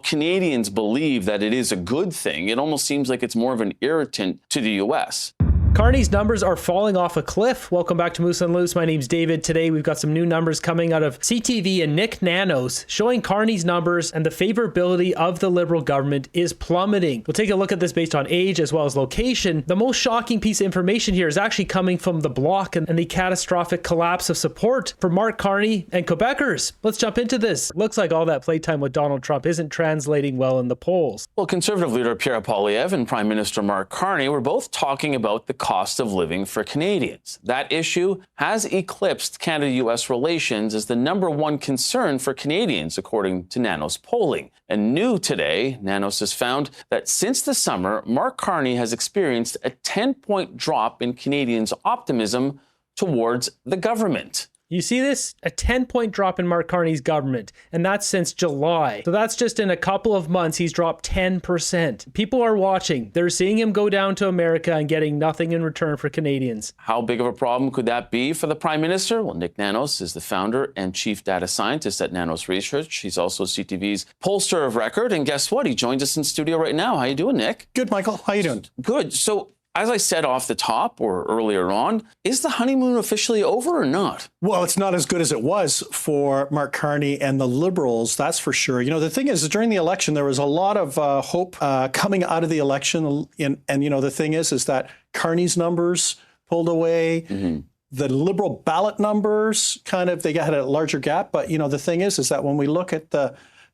Canadians believe that it is a good thing. It almost seems like it's more of an irritant to the U.S. Carney's numbers are falling off a cliff. Welcome back to Moose on Loose. My name's David. Today we've got some new numbers coming out of CTV and Nick Nanos showing Carney's numbers and the favorability of the Liberal government is plummeting. We'll take a look at this based on age as well as location. The most shocking piece of information here is actually coming from the Bloc and the catastrophic collapse of support for Mark Carney and Quebecers. Let's jump into this. Looks like all that playtime with Donald Trump isn't translating well in the polls. Well, Conservative leader Pierre Poilievre and Prime Minister Mark Carney were both talking about the cost of living for Canadians. That issue has eclipsed Canada-U.S. relations as the #1 concern for Canadians, according to Nanos polling. And new today, Nanos has found that since the summer, Mark Carney has experienced a 10-point drop in Canadians' optimism towards the government. You see this? A 10-point drop in Mark Carney's government, and that's since July. So that's just in a couple of months, he's dropped 10%. People are watching. They're seeing him go down to America and getting nothing in return for Canadians. How big of a problem could that be for the Prime Minister? Well, Nick Nanos is the founder and chief data scientist at Nanos Research. He's also CTV's pollster of record. And guess what? He joins us in studio right now. How you doing, Nick? Good, Michael. How you doing? Good. So, as I said off the top or earlier on, is the honeymoon officially over or not? Well, it's not as good as it was for Mark Carney and the Liberals, that's for sure. You know, the thing is, during the election, there was a lot of hope coming out of the election. And you know, the thing is that Carney's numbers pulled away. Mm-hmm. The Liberal ballot numbers they had a larger gap. But, you know, the thing is that when we look at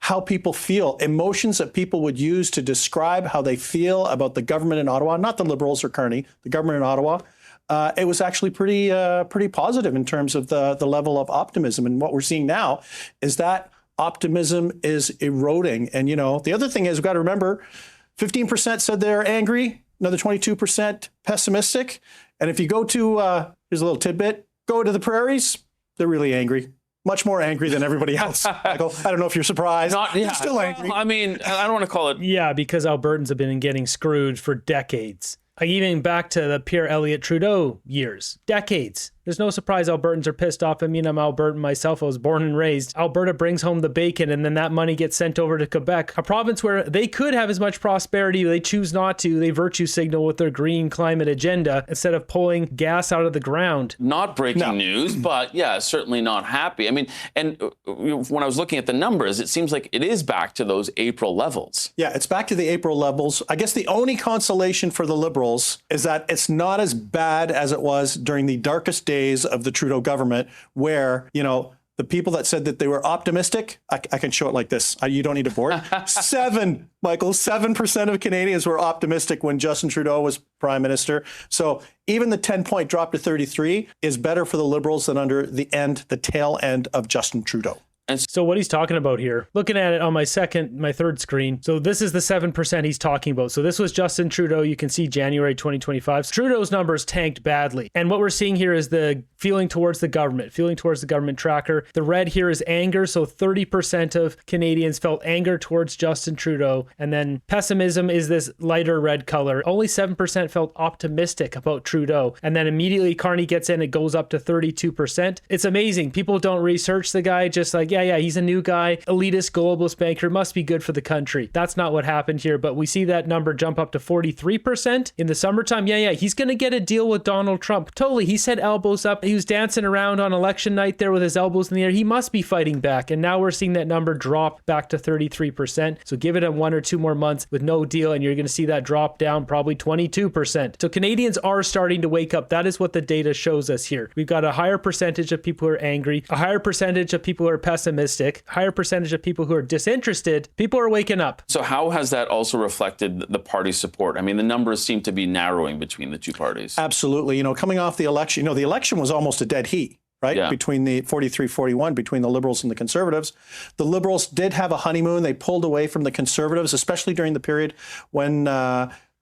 how people feel, emotions that people would use to describe how they feel about the government in Ottawa, not the Liberals or Carney, the government in Ottawa, it was actually pretty positive in terms of the level of optimism. And what we're seeing now is that optimism is eroding. And, you know, the other thing is we've got to remember, 15% said they're angry, another 22% pessimistic. And if you go to, here's a little tidbit, go to the prairies, they're really angry. Much more angry than everybody else. Michael, I don't know if you're surprised. You're still angry. Well, I mean, I don't want to call it. Yeah, because Albertans have been getting screwed for decades. Like even back to the Pierre Elliott Trudeau years. Decades. There's no surprise Albertans are pissed off. I mean, I'm Albertan myself. I was born and raised. Alberta brings home the bacon, and then that money gets sent over to Quebec, a province where they could have as much prosperity. They choose not to. They virtue signal with their green climate agenda instead of pulling gas out of the ground. Not breaking news, but yeah, certainly not happy. I mean, and when I was looking at the numbers, it seems like it is back to those April levels. Yeah, it's back to the April levels. I guess the only consolation for the Liberals is that it's not as bad as it was during the darkest days of the Trudeau government, where, you know, the people that said that they were optimistic, I can show it like this. You don't need a board. 7% of Canadians were optimistic when Justin Trudeau was prime minister. So even the 10-point drop to 33 is better for the Liberals than under the tail end of Justin Trudeau. So what he's talking about here, looking at it on my third screen. So this is the 7% he's talking about. So this was Justin Trudeau. You can see January 2025. Trudeau's numbers tanked badly. And what we're seeing here is the feeling towards the government tracker. The red here is anger. So 30% of Canadians felt anger towards Justin Trudeau. And then pessimism is this lighter red color. Only 7% felt optimistic about Trudeau. And then immediately Carney gets in, it goes up to 32%. It's amazing. People don't research the guy, just like, yeah, he's a new guy, elitist, globalist banker, must be good for the country. That's not what happened here, but we see that number jump up to 43% in the summertime. Yeah, he's going to get a deal with Donald Trump. Totally. He said elbows up. He was dancing around on election night there with his elbows in the air. He must be fighting back. And now we're seeing that number drop back to 33%. So give it 1 or 2 more months with no deal, and you're going to see that drop down probably 22%. So Canadians are starting to wake up. That is what the data shows us here. We've got a higher percentage of people who are angry, a higher percentage of people who are pessimistic, higher percentage of people who are disinterested. People are waking up. So how has that also reflected the party support? I mean, the numbers seem to be narrowing between the two parties. Absolutely. You know, coming off the election, the election was almost a dead heat, right? Yeah. Between the 43-41, between the Liberals and the Conservatives. The Liberals did have a honeymoon. They pulled away from the Conservatives, especially during the period when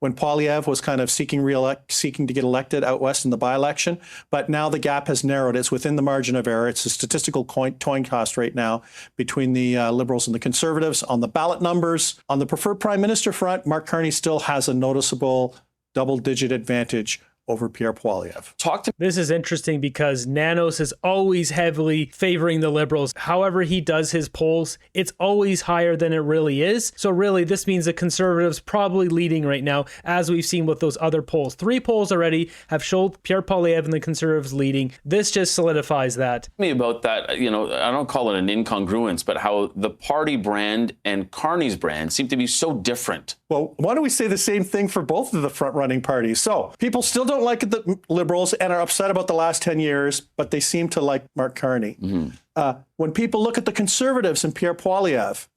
Poilievre was kind of seeking to get elected out west in the by-election. But now the gap has narrowed. It's within the margin of error. It's a statistical coin toss right now between the Liberals and the Conservatives. On the ballot numbers, on the preferred prime minister front, Mark Carney still has a noticeable double-digit advantage over Pierre Poilievre. Talk to This is interesting because Nanos is always heavily favoring the Liberals. However he does his polls, it's always higher than it really is. So really, this means the Conservatives probably leading right now, as we've seen with those other polls. 3 polls already have showed Pierre Poilievre and the Conservatives leading. This just solidifies that. me about that. I don't call it an incongruence, but how the party brand and Carney's brand seem to be so different. Well, why don't we say the same thing for both of the front-running parties? So people still don't like the Liberals and are upset about the last 10 years, but they seem to like Mark Carney. When people look at the Conservatives and Pierre Poilievre,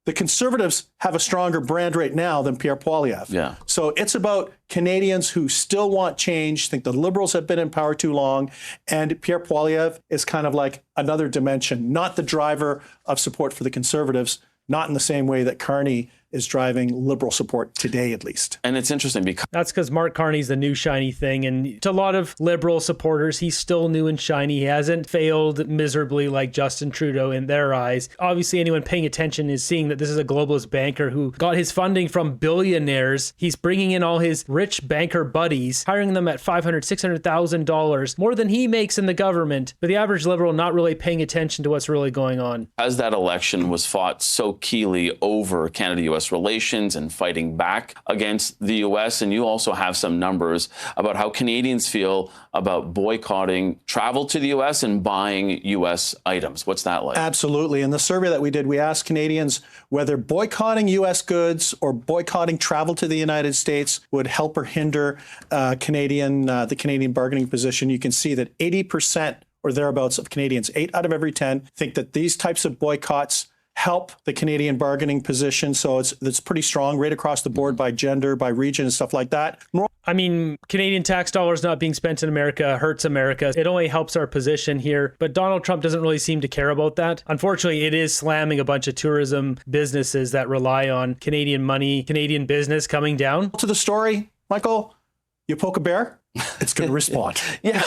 the Conservatives have a stronger brand right now than Pierre Poilievre. Yeah. So it's about Canadians who still want change, think the Liberals have been in power too long, and Pierre Poilievre is kind of like another dimension, not the driver of support for the Conservatives, not in the same way that Carney is driving Liberal support today, at least. And it's interesting because That's because Mark Carney's the new shiny thing. And to a lot of Liberal supporters, he's still new and shiny. He hasn't failed miserably like Justin Trudeau in their eyes. Obviously, anyone paying attention is seeing that this is a globalist banker who got his funding from billionaires. He's bringing in all his rich banker buddies, hiring them at $500,000, $600,000, more than he makes in the government. But the average Liberal not really paying attention to what's really going on. as that election was fought so keenly over Canada-US relations and fighting back against the US, and you also have some numbers about how Canadians feel about boycotting travel to the US and buying US items. What's that like? Absolutely. In the survey that we did, we asked Canadians whether boycotting U.S. goods or boycotting travel to the United States would help or hinder the Canadian bargaining position. You can see that 80% or thereabouts of Canadians, 8 out of every 10, think that these types of boycotts help the Canadian bargaining position. So it's pretty strong right across the board by gender, by region and stuff like that. I mean, Canadian tax dollars not being spent in America hurts America. It only helps our position here. But Donald Trump doesn't really seem to care about that. Unfortunately, it is slamming a bunch of tourism businesses that rely on Canadian money, Canadian business coming down. To the story, Michael, you poke a bear, it's going to respond. Yeah,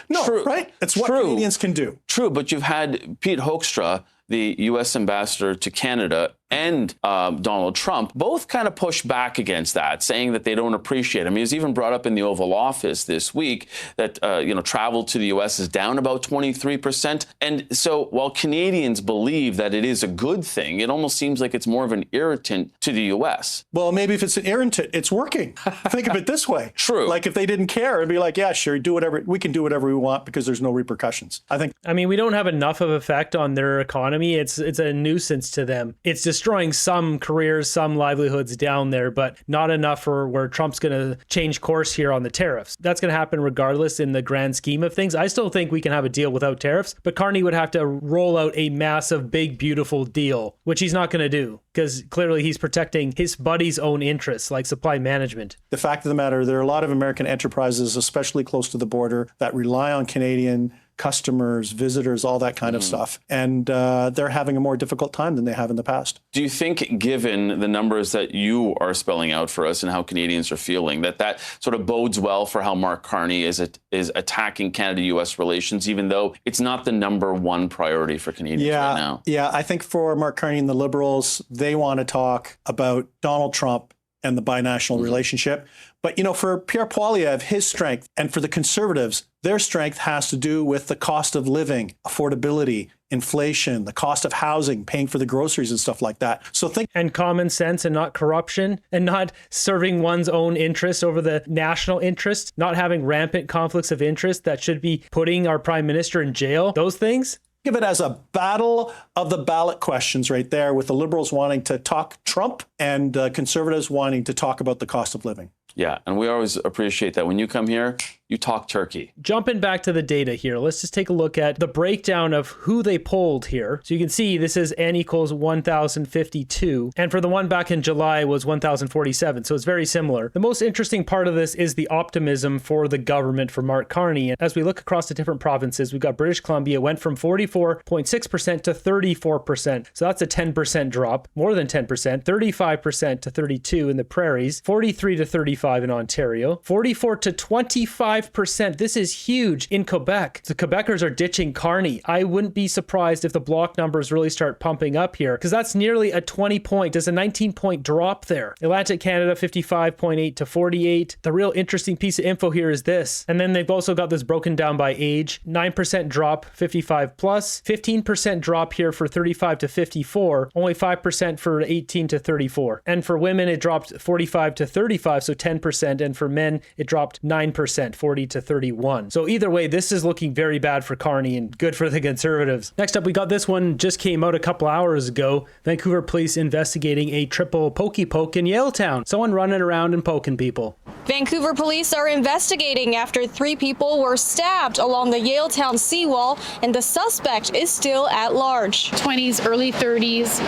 No, true. right? It's what True. Canadians can do. True, but you've had Pete Hoekstra, the U.S. ambassador to Canada, and Donald Trump both kind of push back against that, saying that they don't appreciate it. I mean, it was even brought up in the Oval Office this week that, travel to the U.S. is down about 23%. And so while Canadians believe that it is a good thing, it almost seems like it's more of an irritant to the U.S. Well, maybe if it's an irritant, it's working. Think of it this way. True. Like if they didn't care, it'd be like, yeah, sure, do whatever. We can do whatever we want because there's no repercussions. I mean, we don't have enough of effect on their economy. It's a nuisance to them. It's destroying some careers, some livelihoods down there, but not enough for where Trump's going to change course here on the tariffs. That's going to happen regardless in the grand scheme of things. I still think we can have a deal without tariffs, but Carney would have to roll out a massive, big, beautiful deal, which he's not going to do because clearly he's protecting his buddy's own interests, like supply management. The fact of the matter, there are a lot of American enterprises, especially close to the border, that rely on Canadian customers, visitors, all that kind of stuff. And they're having a more difficult time than they have in the past. Do you think, given the numbers that you are spelling out for us and how Canadians are feeling, that sort of bodes well for how Mark Carney is attacking Canada-U.S. relations, even though it's not the number one priority for Canadians right now? Yeah, I think for Mark Carney and the Liberals, they want to talk about Donald Trump and the binational relationship. But, for Pierre Poilievre, his strength, and for the Conservatives, their strength has to do with the cost of living, affordability, inflation, the cost of housing, paying for the groceries and stuff like that. So and common sense and not corruption and not serving one's own interest over the national interest, not having rampant conflicts of interest that should be putting our prime minister in jail. Those things. Think of it as a battle of the ballot questions right there, with the Liberals wanting to talk Trump and Conservatives wanting to talk about the cost of living. Yeah, and we always appreciate that. When you come here, you talk turkey. Jumping back to the data here, let's just take a look at the breakdown of who they polled here. So you can see this is N equals 1,052. And for the one back in July was 1,047. So it's very similar. The most interesting part of this is the optimism for the government for Mark Carney. And as we look across the different provinces, we've got British Columbia went from 44.6% to 34%. So that's a 10% drop, more than 10%, 35% to 32% in the prairies, 43 to 35% in Ontario, 44 to 25% 25%. This is huge in Quebec. The Quebecers are ditching Carney. I wouldn't be surprised if the block numbers really start pumping up here, because that's nearly a 20-point. There's a 19-point drop there. Atlantic Canada, 55.8 to 48. The real interesting piece of info here is this. And then they've also got this broken down by age. 9% drop, 55 plus. 15% drop here for 35 to 54. Only 5% for 18 to 34. And for women, it dropped 45 to 35, so 10%. And for men, it dropped 9%, 40 to 31. So either way, this is looking very bad for Carney and good for the Conservatives. Next up, we got this one just came out a couple hours ago. Vancouver police investigating a triple pokey poke in Yaletown. Someone running around and poking people. Vancouver police are investigating after 3 people were stabbed along the Yaletown seawall, and the suspect is still at large. 20s, early 30s,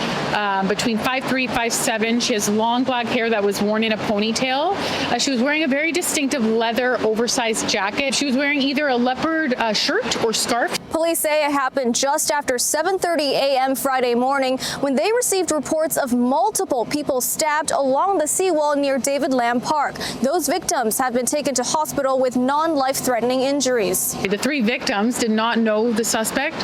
between 5'3", 5'7". She has long black hair that was worn in a ponytail. She was wearing a very distinctive leather oversized jacket. She was wearing either a leopard shirt or scarf. Police say it happened just after 7:30 a.m. Friday morning when they received reports of multiple people stabbed along the seawall near David Lamb Park. Those victims have been taken to hospital with non-life-threatening injuries. The 3 victims did not know the suspect.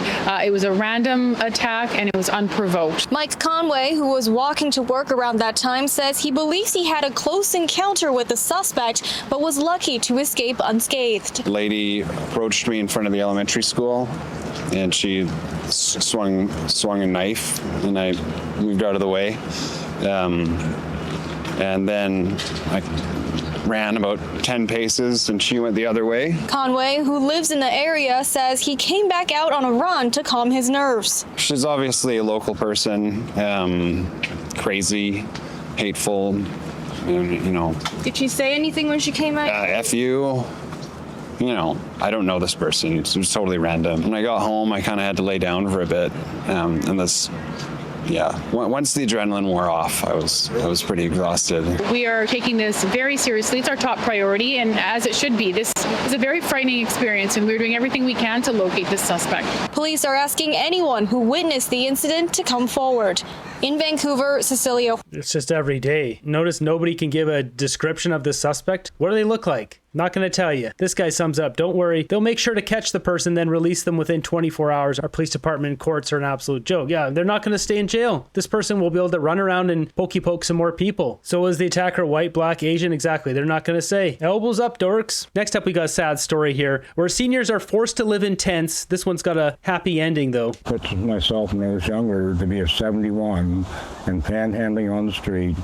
It was a random attack and it was unprovoked. Mike Conway, who was walking to work around that time, says he believes he had a close encounter with the suspect, but was lucky to escape unscathed. A lady approached me in front of the elementary school, and she swung a knife, and I moved out of the way. And then I ran about 10 paces, and she went the other way. Conway, who lives in the area, says he came back out on a run to calm his nerves. She's obviously a local person, crazy, hateful, you know. Did she say anything when she came out? F you. You know, I don't know this person. It was totally random. When I got home, I kind of had to lay down for a bit. And this, yeah, once the adrenaline wore off, I was pretty exhausted. We are taking this very seriously. It's our top priority, and as it should be. This is a very frightening experience, and we're doing everything we can to locate this suspect. Police are asking anyone who witnessed the incident to come forward. In Vancouver, Cecilia. It's just every day. Notice nobody can give a description of the suspect. What do they look like? Not going to tell you. This guy sums up. Don't worry. They'll make sure to catch the person, then release them within 24 hours. Our police department and courts are an absolute joke. Yeah, they're not going to stay in jail. This person will be able to run around and pokey poke some more people. So is the attacker white, black, Asian? Exactly. They're not going to say. Elbows up, dorks. Next up, we got a sad story here where seniors are forced to live in tents. This one's got a happy ending, though. Puts myself when I was younger to be a 71 and panhandling on the street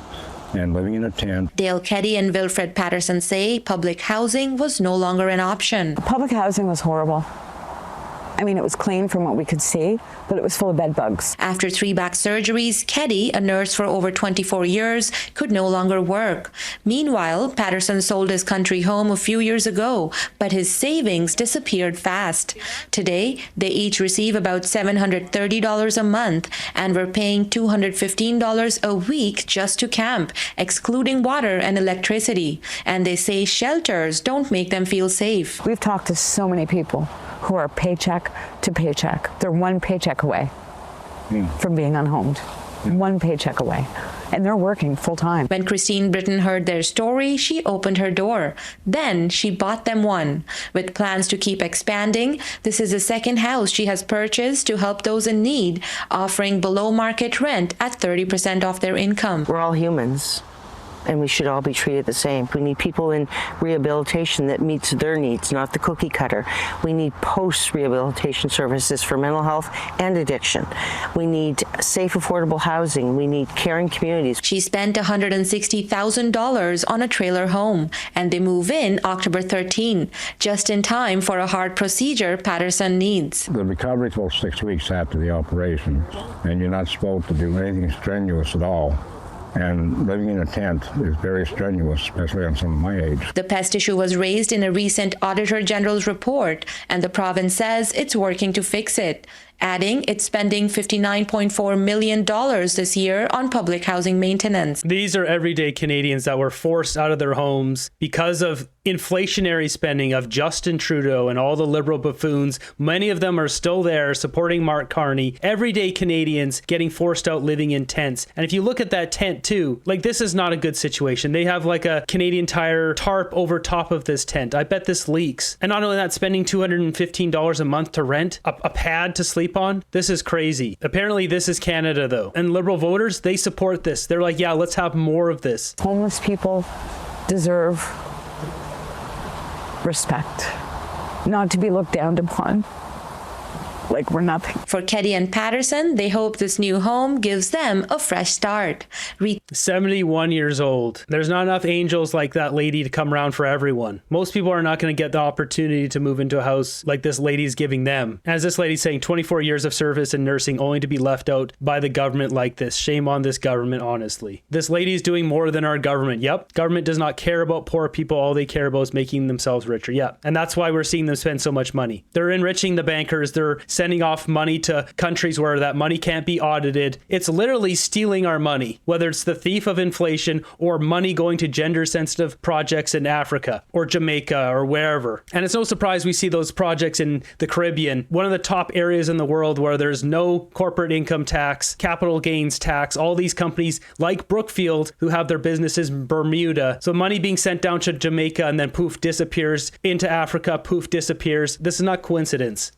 and living in a tent. Dale Keddy and Wilfred Patterson say public housing was no longer an option. Public housing was horrible. I mean, it was clean from what we could see, but it was full of bed bugs. After 3 back surgeries, Keddy, a nurse for over 24 years, could no longer work. Meanwhile, Patterson sold his country home a few years ago, but his savings disappeared fast. Today, they each receive about $730 a month and were paying $215 a week just to camp, excluding water and electricity. And they say shelters don't make them feel safe. We've talked to so many people who are paycheck to paycheck. They're one paycheck away from being unhomed. One paycheck away. And they're working full time. When Christine Britton heard their story, she opened her door. Then she bought them one. With plans to keep expanding, this is the second house she has purchased to help those in need, offering below market rent at 30% off their income. We're all humans, and we should all be treated the same. We need people in rehabilitation that meets their needs, not the cookie cutter. We need post-rehabilitation services for mental health and addiction. We need safe, affordable housing. We need caring communities. She spent $160,000 on a trailer home, and they move in October 13, just in time for a heart procedure Patterson needs. The recovery is about 6 weeks after the operation, and you're not supposed to do anything strenuous at all. And living in a tent is very strenuous, especially on someone my age. The pest issue was raised in a recent Auditor General's report, and the province says it's working to fix it. adding it's spending $59.4 million this year on public housing maintenance. These are everyday Canadians that were forced out of their homes because of inflationary spending of Justin Trudeau and all the Liberal buffoons. Many of them are still there supporting Mark Carney. Everyday Canadians getting forced out living in tents. And if you look at that tent too, like, this is not a good situation. They have like a Canadian Tire tarp over top of this tent. I bet this leaks. And not only that, spending $215 a month to rent a pad to sleep on. This is crazy. Apparently this is Canada though. And Liberal voters, they support this. They're like, yeah, let's have more of this. Homeless people deserve respect, not to be looked down upon like we're nothing. For Keddy and Patterson, they hope this new home gives them a fresh start. 71 years old. There's not enough angels like that lady to come around for everyone. Most people are not going to get the opportunity to move into a house like this lady's giving them. As this lady's saying, 24 years of service in nursing only to be left out by the government like this. Shame on this government, honestly. This lady's doing more than our government. Yep. Government does not care about poor people. All they care about is making themselves richer. Yep. And that's why we're seeing them spend so much money. They're enriching the bankers. They're sending off money to countries where that money can't be audited. It's literally stealing our money, whether it's the thief of inflation or money going to gender sensitive projects in Africa or Jamaica or wherever. And it's no surprise we see those projects in the Caribbean, one of the top areas in the world where there's no corporate income tax, capital gains tax, all these companies like Brookfield who have their businesses in Bermuda. So money being sent down to Jamaica and then poof, disappears into Africa, poof, disappears. This is not coincidence.